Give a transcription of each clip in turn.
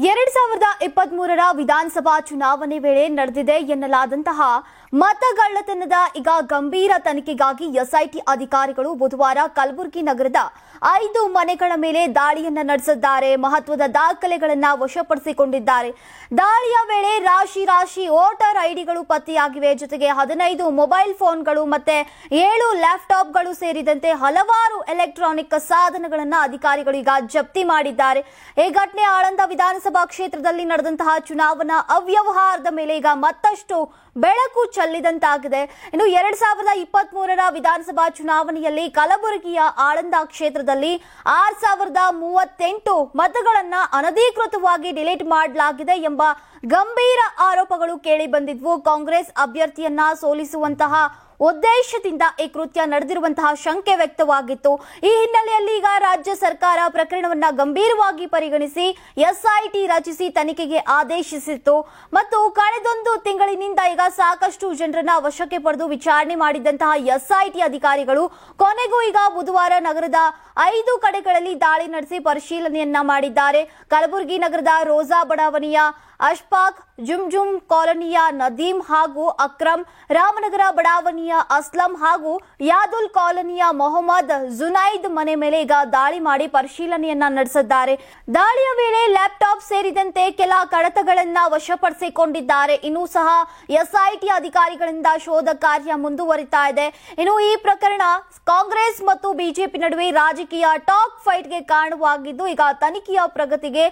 2023ರ ವಿಧಾನಸಭಾ ಚುನಾವಣೆ ವೇಳೆ ನಡೆದಿದೆ ಎನ್ನಲಾದಂತಹ ಮತಗಳ್ಳತನದ ಈಗ ಗಂಭೀರ ತನಿಖೆಗಾಗಿ ಎಸ್ಐಟಿ ಅಧಿಕಾರಿಗಳು ಬುಧವಾರ ಕಲಬುರಗಿ ನಗರದ 5 ಮನೆಗಳ ಮೇಲೆ ದಾಳಿಯನ್ನ ನಡೆಸಿದ್ದಾರೆ. ಮಹತ್ವದ ದಾಖಲೆಗಳನ್ನು ವಶಪಡಿಸಿಕೊಂಡಿದ್ದಾರೆ. ದಾಳಿಯ ವೇಳೆ ರಾಶಿ ವೋಟರ್ ಐಡಿಗಳು ಪತ್ತೆಯಾಗಿವೆ. ಜೊತೆಗೆ 15 ಮೊಬೈಲ್ ಫೋನ್ಗಳು ಮತ್ತೆ 7 ಲ್ಯಾಪ್ಟಾಪ್ಗಳು ಸೇರಿದಂತೆ ಹಲವಾರು ಎಲೆಕ್ಟ್ರಾನಿಕ್ ಸಾಧನಗಳನ್ನು ಅಧಿಕಾರಿಗಳು ಈಗ ಜಪ್ತಿ ಮಾಡಿದ್ದಾರೆ. ಈ ಘಟನೆ ಆಳಂದ ವಿಧಾನಸಭಾ ಕ್ಷೇತ್ರದಲ್ಲಿ ನಡೆದಂತಹ ಚುನಾವಣಾ ಅವ್ಯವಹಾರದ ಮೇಲೆ ಈಗ ಮತ್ತಷ್ಟು ಬೆಳಕು ಚೆಲ್ಲಿದಂತಾಗಿದೆ. ಇನ್ನು 2023ರ ವಿಧಾನಸಭಾ ಚುನಾವಣೆಯಲ್ಲಿ ಕಲಬುರಗಿಯ ಆಳಂದ ಕ್ಷೇತ್ರದಲ್ಲಿ 6038 ಮತಗಳನ್ನ ಅನಧಿಕೃತವಾಗಿ ಡಿಲೀಟ್ ಮಾಡಲಾಗಿದೆ ಎಂಬ ಗಂಭೀರ ಆರೋಪಗಳು ಕೇಳಿ ಬಂದಿದ್ವು. ಕಾಂಗ್ರೆಸ್ ಅಭ್ಯರ್ಥಿಯನ್ನ ಸೋಲಿಸುವಂತಹ ಉದ್ದೇಶದಿಂದ ಈ ಕೃತ್ಯ ನಡೆದಿರುವಂತಹ ಶಂಕೆ ವ್ಯಕ್ತವಾಗಿತ್ತು. ಈ ಹಿನ್ನೆಲೆಯಲ್ಲಿ ಈಗ ರಾಜ್ಯ ಸರ್ಕಾರ ಪ್ರಕರಣವನ್ನ ಗಂಭೀರವಾಗಿ ಪರಿಗಣಿಸಿ ಎಸ್ಐಟಿ ರಚಿಸಿ ತನಿಖೆಗೆ ಆದೇಶಿಸಿತ್ತು. ಮತ್ತು ಕಳೆದೊಂದು ತಿಂಗಳಿನಿಂದ ಈಗ ಸಾಕಷ್ಟು ಜನರನ್ನ ವಶಕ್ಕೆ ಪಡೆದು ವಿಚಾರಣೆ ಮಾಡಿದಂತಹ ಎಸ್ಐಟಿ ಅಧಿಕಾರಿಗಳು ಕೊನೆಗೂ ಈಗ ಬುಧವಾರ ನಗರದ 5 ಕಡೆಗಳಲ್ಲಿ ದಾಳಿ ನಡೆಸಿ ಪರಿಶೀಲನೆಯನ್ನ ಮಾಡಿದ್ದಾರೆ. ಕಲಬುರಗಿ ನಗರದ ರೋಜಾ ಬಡಾವಣೆಯ ಅಶ್ಫಾಕ್, ಜುಮ್ಜುಮ್ ಕಾಲೋನಿಯ ನದೀಂ ಹಾಗೂ ಅಕ್ರಮ್, ರಾಮನಗರ ಬಡಾವಣೆಯ ಅಸ್ಲಂ ಹಾಗೂ ಯಾದುಲ್ ಕಾಲೋನಿಯ ಮೊಹಮ್ಮದ್ ಜುನೈದ್ ಮನೆ ಮೇಲೆ ಈಗ ದಾಳಿ ಮಾಡಿ ಪರಿಶೀಲನೆಯನ್ನ ನಡೆಸಿದ್ದಾರೆ. ದಾಳಿಯ ವೇಳೆ ಲ್ಯಾಪ್ಟಾಪ್ ಸೇರಿದಂತೆ ಕೆಲ ಕಡತಗಳನ್ನ ವಶಪಡಿಸಿಕೊಂಡಿದ್ದಾರೆ. ಇನ್ನೂ ಸಹ ಎಸ್ಐಟಿ ಅಧಿಕಾರಿಗಳಿಂದ ಶೋಧ ಕಾರ್ಯ ಮುಂದುವರಿತಾ ಇದೆ. ಇನ್ನು ಈ ಪ್ರಕರಣ ಕಾಂಗ್ರೆಸ್ ಮತ್ತು ಬಿಜೆಪಿ ನಡುವೆ ರಾಜಕೀಯ ಟಾಕ್ ಫೈಟ್ಗೆ ಕಾರಣವಾಗಿದ್ದು ಈಗ ತನಿಖೆಯ ಪ್ರಗತಿಗೆ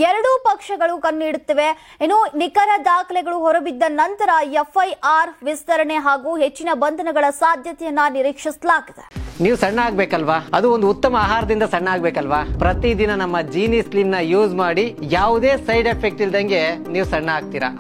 ಎರಡೂ ಪಕ್ಷಗಳು ಕಣ್ಣಿಡುತ್ತಿವೆ. ಇನ್ನು ನಿಖರ ದಾಖಲೆಗಳು ಹೊರಬಿದ್ದ ನಂತರ ಎಫ್ಐಆರ್ ವಿಸ್ತರಣೆ ಹಾಗೂ ಹೆಚ್ಚಿನ ಬಂಧನಗಳ ಸಾಧ್ಯತೆಯನ್ನ ನಿರೀಕ್ಷಿಸಲಾಗಿದೆ. ನೀವು ಸಣ್ಣ ಆಗ್ಬೇಕಲ್ವಾ? ಅದು ಒಂದು ಉತ್ತಮ ಆಹಾರದಿಂದ ಸಣ್ಣ ಆಗ್ಬೇಕಲ್ವಾ? ಪ್ರತಿದಿನ ನಮ್ಮ ಜೀನಿ ಸ್ಲಿಮ್ ನ ಯೂಸ್ ಮಾಡಿ ಯಾವುದೇ ಸೈಡ್ ಎಫೆಕ್ಟ್ ಇಲ್ದಂಗೆ ನೀವು ಸಣ್ಣ ಆಗ್ತೀರಾ.